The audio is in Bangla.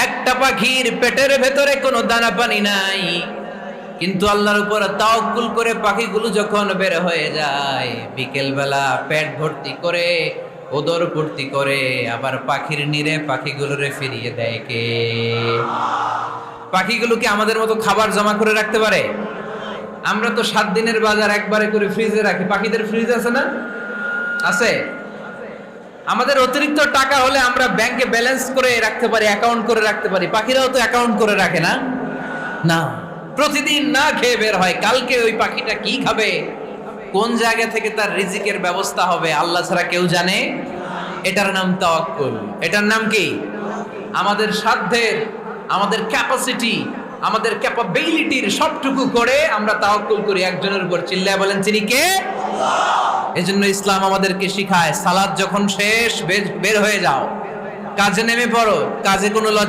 একটা পাখির পেটের ভেতরে কোনো দানা পানি নাই, কিন্তু আল্লাহর উপর তাওয়াক্কুল করে পাখিগুলো যখন বের হয়ে যায়, বিকেল বেলা পেট ভর্তি করে, উদর ভর্তি করে, আবার পাখির নিরে পাখিগুলোরে ফিরিয়ে দেয় কে? পাখিগুলো কি আমাদের মতো খাবার জমা করে রাখতে পারে? আমরা তো 7 দিনের বাজার একবারে করে ফ্রিজে রাখি। পাখিদের ফ্রিজ আছে না? আছে। আমাদের অতিরিক্ত টাকা হলে আমরা ব্যাংকে ব্যালেন্স করে রাখতে পারি, অ্যাকাউন্ট করে রাখতে পারি। পাখিরাও তো অ্যাকাউন্ট করে রাখে না? না, প্রতিদিন না খেয়ে বের হয়। কালকে ওই পাখিটা কি খাবে, কোন জায়গা থেকে তার রিজিকের ব্যবস্থা হবে, আল্লাহ ছাড়া কেউ জানে। এটার নাম তাওয়াক্কুল। এটার নাম কি? আমাদের সাধ্যের, আমাদের ক্যাপাসিটি, আমাদের ক্যাপাবিলিটির সবটুকু করে আমরা তাওয়াক্কুল করি একজনের উপর। চিল্লায় বলেন, তিনি কে? এজন্য ইসলাম আমাদেরকে শিখায়, সালাত যখন শেষ, বের হয়ে যাও, কাজে নেমে পড়ো। কাজে কোনো